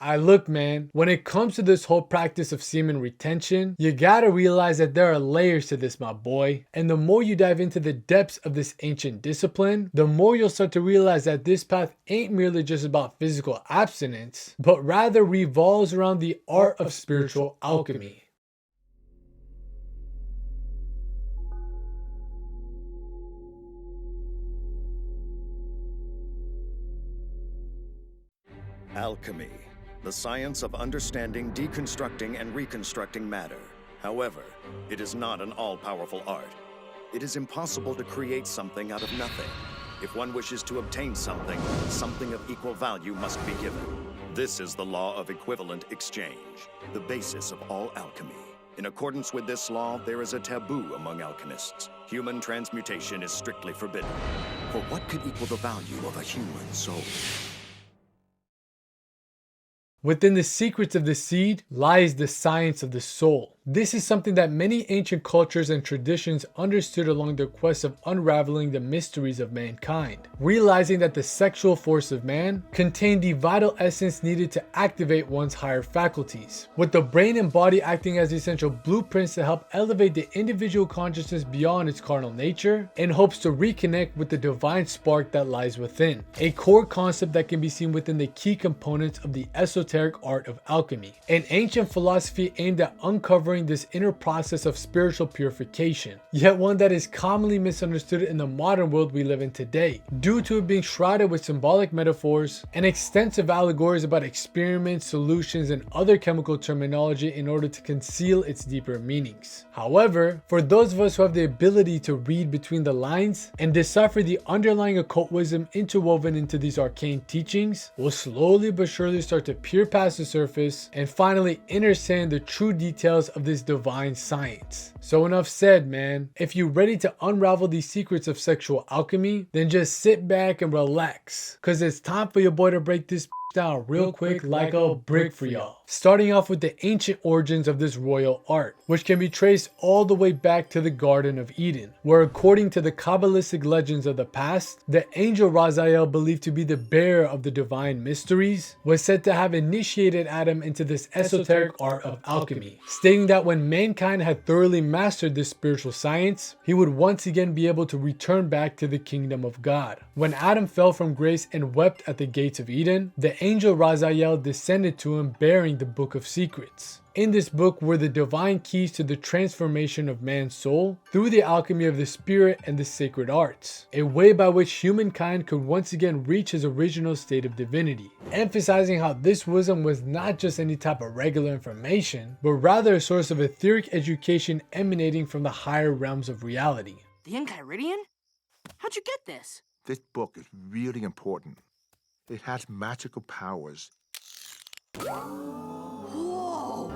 Look, man, when it comes to this whole practice of semen retention, you gotta realize that there are layers to this, my boy. And the more you dive into the depths of this ancient discipline, the more you'll start to realize that this path ain't merely just about physical abstinence, but rather revolves around the art of spiritual alchemy. Alchemy, the science of understanding, deconstructing, and reconstructing matter. However, it is not an all-powerful art. It is impossible to create something out of nothing. If one wishes to obtain something, something of equal value must be given. This is the law of equivalent exchange, the basis of all alchemy. In accordance with this law, there is a taboo among alchemists. Human transmutation is strictly forbidden. For what could equal the value of a human soul? Within the secrets of the seed lies the science of the soul. This is something that many ancient cultures and traditions understood along their quest of unraveling the mysteries of mankind, realizing that the sexual force of man contained the vital essence needed to activate one's higher faculties, with the brain and body acting as essential blueprints to help elevate the individual consciousness beyond its carnal nature in hopes to reconnect with the divine spark that lies within, a core concept that can be seen within the key components of the esoteric art of alchemy, an ancient philosophy aimed at uncovering this inner process of spiritual purification, yet one that is commonly misunderstood in the modern world we live in today, due to it being shrouded with symbolic metaphors and extensive allegories about experiments, solutions, and other chemical terminology in order to conceal its deeper meanings. However, for those of us who have the ability to read between the lines and decipher the underlying occult wisdom interwoven into these arcane teachings, we'll slowly but surely start to peer past the surface and finally understand the true details of this divine science. So enough said, man. If you're ready to unravel these secrets of sexual alchemy, then just sit back and relax, cause it's time for your boy to break this down real quick like a brick for y'all. Starting off with the ancient origins of this royal art, which can be traced all the way back to the Garden of Eden, where according to the Kabbalistic legends of the past, the angel Raziel, believed to be the bearer of the divine mysteries, was said to have initiated Adam into this esoteric art of alchemy, stating that when mankind had thoroughly mastered this spiritual science, he would once again be able to return back to the kingdom of God. When Adam fell from grace and wept at the gates of Eden, the angel Raziel descended to him bearing the Book of Secrets. In this book were the divine keys to the transformation of man's soul through the alchemy of the spirit and the sacred arts, a way by which humankind could once again reach his original state of divinity, emphasizing how this wisdom was not just any type of regular information, but rather a source of etheric education emanating from the higher realms of reality. The Enchiridion? How'd you get this? This book is really important. It has magical powers. Whoa!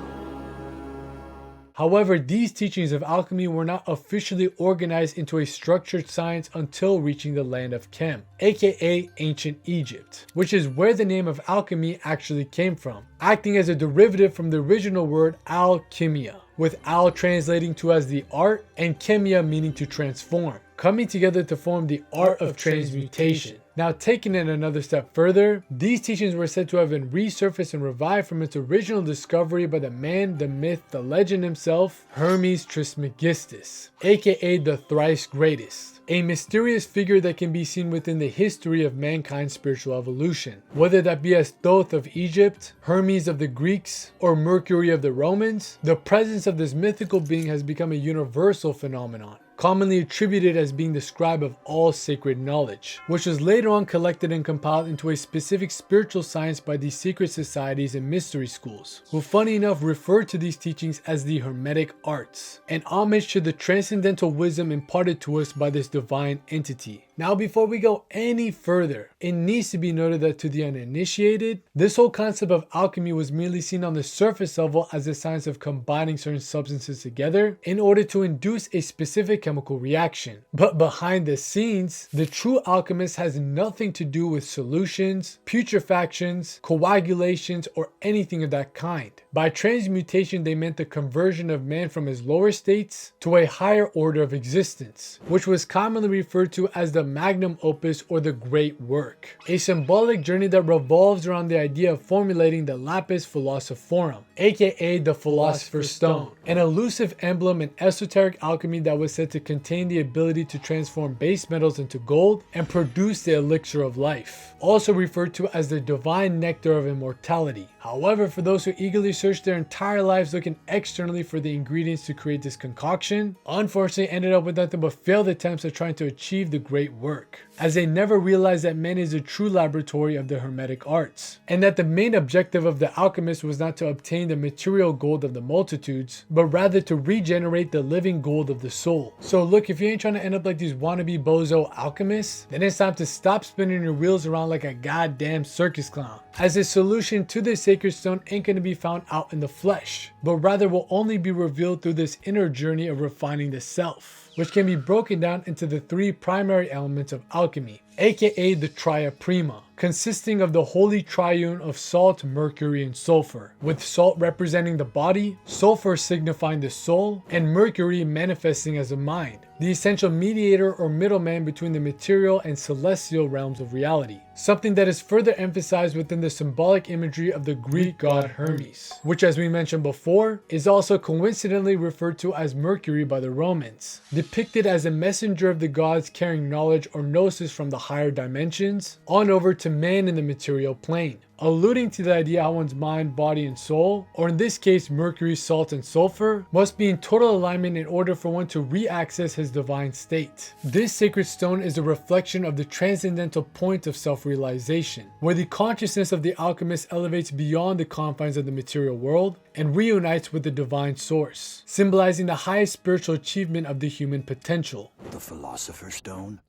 However, these teachings of alchemy were not officially organized into a structured science until reaching the land of Chem, aka ancient Egypt, which is where the name of alchemy actually came from, acting as a derivative from the original word alchemia, with al translating to as the art and chemia meaning to transform, coming together to form the art of transmutation. Now, taking it another step further, these teachings were said to have been resurfaced and revived from its original discovery by the man, the myth, the legend himself, Hermes Trismegistus, aka the thrice greatest, a mysterious figure that can be seen within the history of mankind's spiritual evolution, whether that be as Thoth of Egypt, Hermes of the Greeks, or Mercury of the Romans. The presence of this mythical being has become a universal phenomenon, commonly attributed as being the scribe of all sacred knowledge, which was later on collected and compiled into a specific spiritual science by these secret societies and mystery schools, who funny enough refer to these teachings as the Hermetic arts, an homage to the transcendental wisdom imparted to us by this divine entity. Now, before we go any further, it needs to be noted that to the uninitiated, this whole concept of alchemy was merely seen on the surface level as the science of combining certain substances together in order to induce a specific chemical reaction. But behind the scenes, the true alchemist has nothing to do with solutions, putrefactions, coagulations, or anything of that kind. By transmutation, they meant the conversion of man from his lower states to a higher order of existence, which was commonly referred to as the the Magnum Opus or the Great Work, a symbolic journey that revolves around the idea of formulating the Lapis Philosophorum, aka the Philosopher's Stone, an elusive emblem in esoteric alchemy that was said to contain the ability to transform base metals into gold and produce the elixir of life, also referred to as the divine nectar of immortality. However, for those who eagerly search their entire lives looking externally for the ingredients to create this concoction, unfortunately ended up with nothing but failed attempts at trying to achieve the Great Work, as they never realized that man is a true laboratory of the hermetic arts, and that the main objective of the alchemist was not to obtain the material gold of the multitudes, but rather to regenerate the living gold of the soul. So look, if you ain't trying to end up like these wannabe bozo alchemists, then it's time to stop spinning your wheels around like a goddamn circus clown, as the solution to this sacred stone ain't going to be found out in the flesh, but rather will only be revealed through this inner journey of refining the self, which can be broken down into the three primary elements of alchemy, aka the Tria Prima, consisting of the holy triune of salt, mercury, and sulfur, with salt representing the body, sulfur signifying the soul, and mercury manifesting as a mind, the essential mediator or middleman between the material and celestial realms of reality. Something that is further emphasized within the symbolic imagery of the Greek god Hermes, which, as we mentioned before, is also coincidentally referred to as Mercury by the Romans, depicted as a messenger of the gods carrying knowledge or gnosis from the higher dimensions on over to man in the material plane, alluding to the idea how one's mind, body, and soul, or in this case Mercury, salt, and sulfur, must be in total alignment in order for one to re-access his divine state. This sacred stone is a reflection of the transcendental point of self-realization, where the consciousness of the alchemist elevates beyond the confines of the material world and reunites with the divine source, symbolizing the highest spiritual achievement of the human potential. The Philosopher's Stone?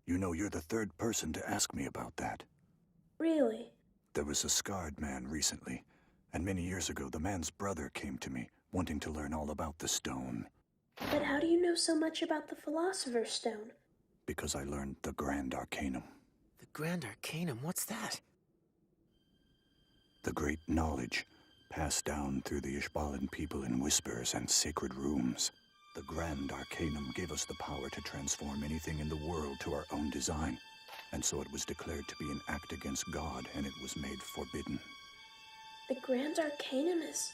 You know, you're the third person to ask me about that. Really? There was a scarred man recently, and many years ago the man's brother came to me, wanting to learn all about the stone. But how do you know so much about the Philosopher's Stone? Because I learned the Grand Arcanum. The Grand Arcanum, what's that? The great knowledge, passed down through the Ishbalan people in whispers and sacred rooms. The Grand Arcanum gave us the power to transform anything in the world to our own design. And so it was declared to be an act against God, and it was made forbidden. The Grand Arcanum is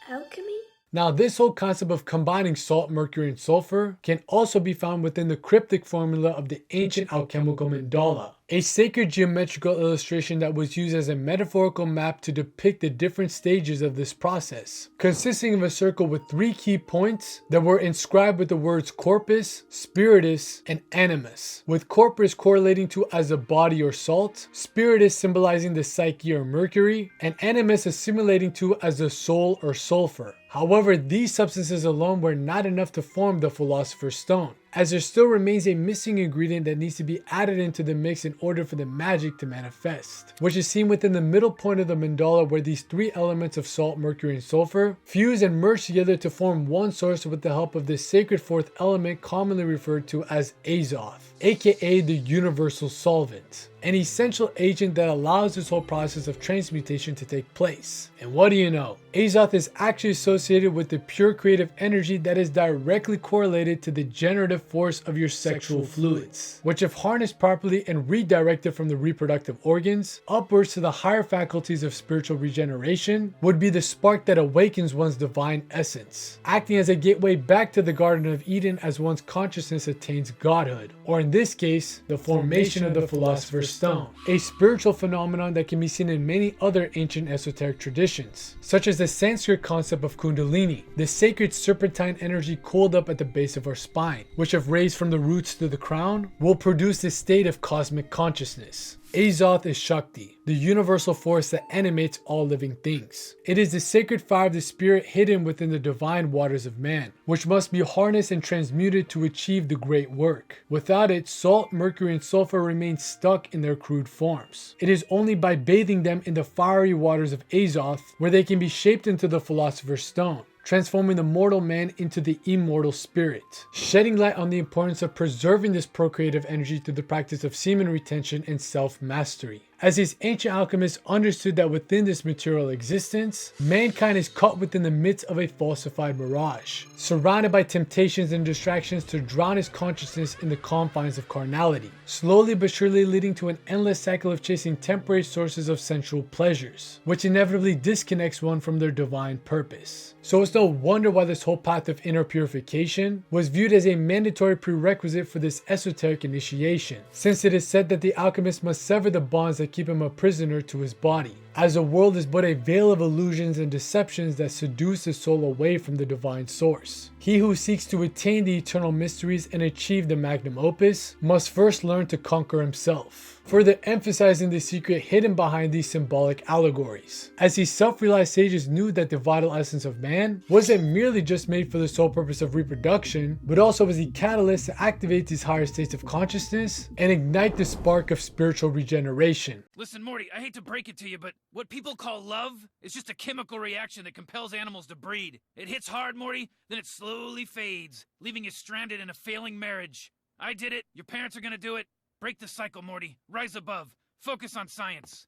alchemy? Now, this whole concept of combining salt, mercury, and sulfur can also be found within the cryptic formula of the ancient alchemical mandala, a sacred geometrical illustration that was used as a metaphorical map to depict the different stages of this process, consisting of a circle with 3 key points that were inscribed with the words corpus, spiritus, and animus, with corpus correlating to as a body or salt, spiritus symbolizing the psyche or mercury, and animus assimilating to as the soul or sulfur. However, these substances alone were not enough to form the Philosopher's Stone, as there still remains a missing ingredient that needs to be added into the mix in order for the magic to manifest, which is seen within the middle point of the mandala, where these 3 elements of salt, mercury, and sulfur fuse and merge together to form one source with the help of this sacred 4th element commonly referred to as Azoth, aka the universal solvent, an essential agent that allows this whole process of transmutation to take place. And what do you know? Azoth is actually associated with the pure creative energy that is directly correlated to the generative force of your sexual fluids, which, if harnessed properly and redirected from the reproductive organs upwards to the higher faculties of spiritual regeneration, would be the spark that awakens one's divine essence, acting as a gateway back to the Garden of Eden as one's consciousness attains godhood, or in this case, the formation of the Philosopher's Stone, a spiritual phenomenon that can be seen in many other ancient esoteric traditions, such as the Sanskrit concept of Kundalini, the sacred serpentine energy coiled up at the base of our spine, which, if raised from the roots to the crown, will produce the state of cosmic consciousness. Azoth is Shakti, the universal force that animates all living things. It is the sacred fire of the spirit hidden within the divine waters of man, which must be harnessed and transmuted to achieve the great work. Without it, salt, mercury, and sulfur remain stuck in their crude forms. It is only by bathing them in the fiery waters of Azoth where they can be shaped into the Philosopher's Stone, transforming the mortal man into the immortal spirit, shedding light on the importance of preserving this procreative energy through the practice of semen retention and self-mastery. as these ancient alchemists understood that within this material existence, mankind is caught within the midst of a falsified mirage, surrounded by temptations and distractions to drown his consciousness in the confines of carnality, slowly but surely leading to an endless cycle of chasing temporary sources of sensual pleasures, which inevitably disconnects one from their divine purpose. So it's no wonder why this whole path of inner purification was viewed as a mandatory prerequisite for this esoteric initiation, since it is said that the alchemist must sever the bonds that keep him a prisoner to his body, as the world is but a veil of illusions and deceptions that seduce the soul away from the divine source. He who seeks to attain the eternal mysteries and achieve the Magnum Opus must first learn to conquer himself, further emphasizing the secret hidden behind these symbolic allegories, as these self-realized sages knew that the vital essence of man wasn't merely just made for the sole purpose of reproduction, but also was the catalyst to activate these higher states of consciousness and ignite the spark of spiritual regeneration. Listen, Morty, I hate to break it to you, but what people call love is just a chemical reaction that compels animals to breed. It hits hard, Morty, then it slowly fades, leaving you stranded in a failing marriage. I did it. Your parents are gonna do it. Break the cycle, Morty. Rise above. Focus on science.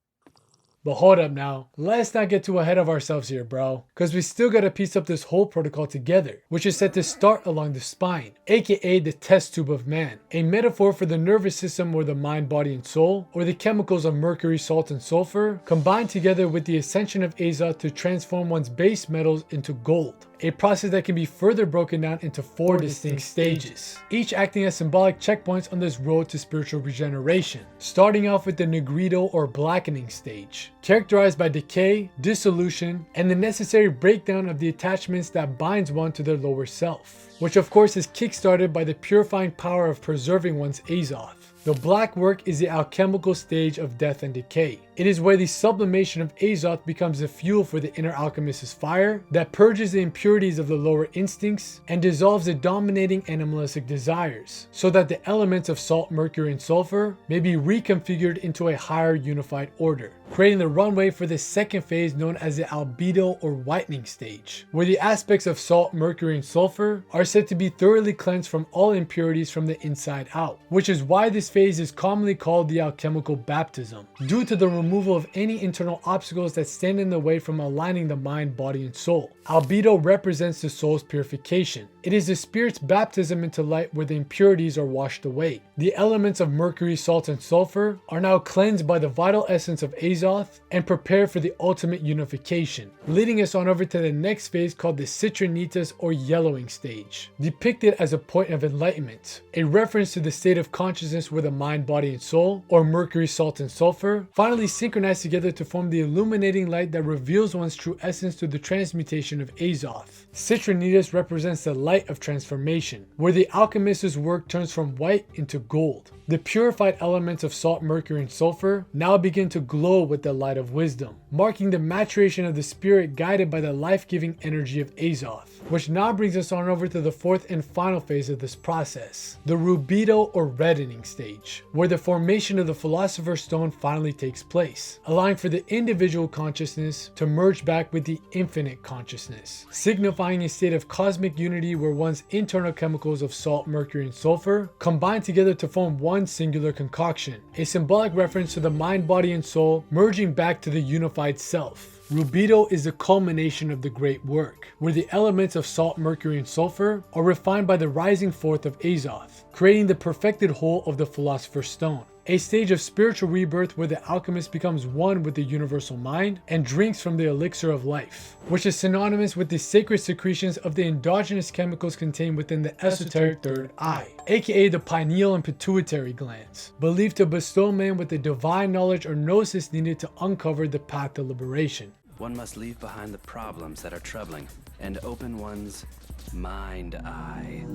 But hold up now, let's not get too ahead of ourselves here, bro, because we still gotta piece up this whole protocol together, which is set to start along the spine, aka the test tube of man, a metaphor for the nervous system or the mind, body, and soul, or the chemicals of mercury, salt, and sulfur, combined together with the ascension of Azoth to transform one's base metals into gold, a process that can be further broken down into 4 distinct stages, each acting as symbolic checkpoints on this road to spiritual regeneration, starting off with the negrito or blackening stage, characterized by decay, dissolution, and the necessary breakdown of the attachments that binds one to their lower self, which of course is kickstarted by the purifying power of preserving one's Azoth. The black work is the alchemical stage of death and decay. It is where the sublimation of Azoth becomes the fuel for the inner alchemist's fire that purges the impurities of the lower instincts and dissolves the dominating animalistic desires, so that the elements of salt, mercury, and sulfur may be reconfigured into a higher unified order, creating the runway for the second phase known as the albedo or whitening stage, where the aspects of salt, mercury, and sulfur are said to be thoroughly cleansed from all impurities from the inside out, which is why this phase is commonly called the alchemical baptism, due to the removal of any internal obstacles that stand in the way from aligning the mind, body, and soul. Albedo represents the soul's purification. It is the spirit's baptism into light where the impurities are washed away. The elements of mercury, salt, and sulfur are now cleansed by the vital essence of Azoth and prepared for the ultimate unification, leading us on over to the next phase called the citrinitas or yellowing stage, depicted as a point of enlightenment, a reference to the state of consciousness where the mind, body, and soul, or mercury, salt, and sulfur, finally synchronize together to form the illuminating light that reveals one's true essence through the transmutation of Azoth. Citrinitas represents the light of transformation, where the alchemist's work turns from white into gold. The purified elements of salt, mercury, and sulfur now begin to glow with the light of wisdom, marking the maturation of the spirit guided by the life-giving energy of Azoth, which now brings us on over to the fourth and final phase of this process, the rubedo or reddening stage, where the formation of the philosopher's stone finally takes place, allowing for the individual consciousness to merge back with the infinite consciousness, signifying a state of cosmic unity where one's internal chemicals of salt, mercury, and sulfur combine together to form one singular concoction, a symbolic reference to the mind, body, and soul merging back to the unified self. Rubedo is the culmination of the great work, where the elements of salt, mercury, and sulfur are refined by the rising forth of Azoth, creating the perfected whole of the philosopher's stone. A stage of spiritual rebirth where the alchemist becomes one with the universal mind and drinks from the elixir of life, which is synonymous with the sacred secretions of the endogenous chemicals contained within the esoteric third eye, aka the pineal and pituitary glands, believed to bestow man with the divine knowledge or gnosis needed to uncover the path to liberation. One must leave behind the problems that are troubling and open one's mind eye.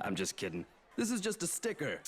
I'm just kidding. This is just a sticker.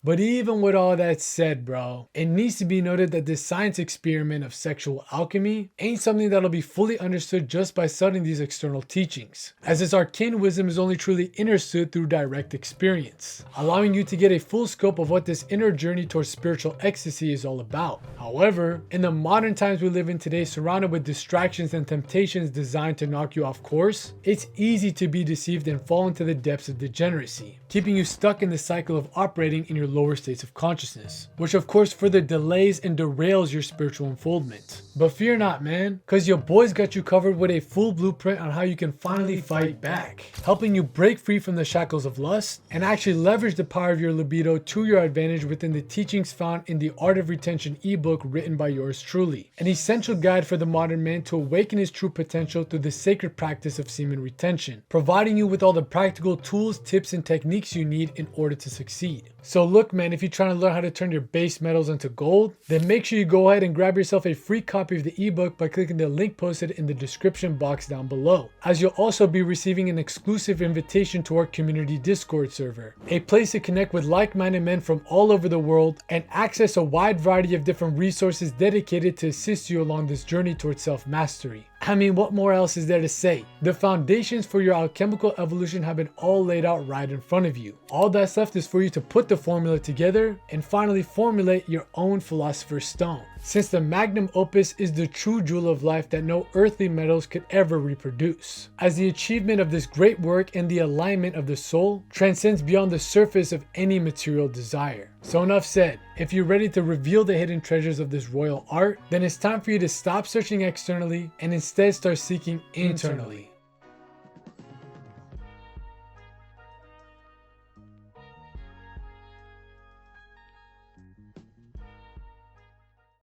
But even with all that said, bro, it needs to be noted that this science experiment of sexual alchemy ain't something that'll be fully understood just by studying these external teachings, as this arcane wisdom is only truly understood through direct experience, allowing you to get a full scope of what this inner journey towards spiritual ecstasy is all about. However, in the modern times we live in today, surrounded with distractions and temptations designed to knock you off course, it's easy to be deceived and fall into the depths of degeneracy, keeping you stuck in the cycle of operating in your lower states of consciousness, which of course further delays and derails your spiritual unfoldment. But fear not, man, cause your boys got you covered with a full blueprint on how you can finally fight back, helping you break free from the shackles of lust and actually leverage the power of your libido to your advantage within the teachings found in the Art of Retention ebook written by yours truly, an essential guide for the modern man to awaken his true potential through the sacred practice of semen retention, providing you with all the practical tools, tips, and techniques you need in order to succeed. So look, man, if you're trying to learn how to turn your base metals into gold, then make sure you go ahead and grab yourself a free copy of the ebook by clicking the link posted in the description box down below, as you'll also be receiving an exclusive invitation to our community Discord server, a place to connect with like-minded men from all over the world and access a wide variety of different resources dedicated to assist you along this journey towards self-mastery. I mean, what more else is there to say? The foundations for your alchemical evolution have been all laid out right in front of you. All that's left is for you to put the formula together and finally formulate your own philosopher's stone, since the Magnum Opus is the true jewel of life that no earthly metals could ever reproduce, as the achievement of this great work and the alignment of the soul transcends beyond the surface of any material desire. So enough said. If you're ready to reveal the hidden treasures of this royal art, then it's time for you to stop searching externally and instead start seeking internally.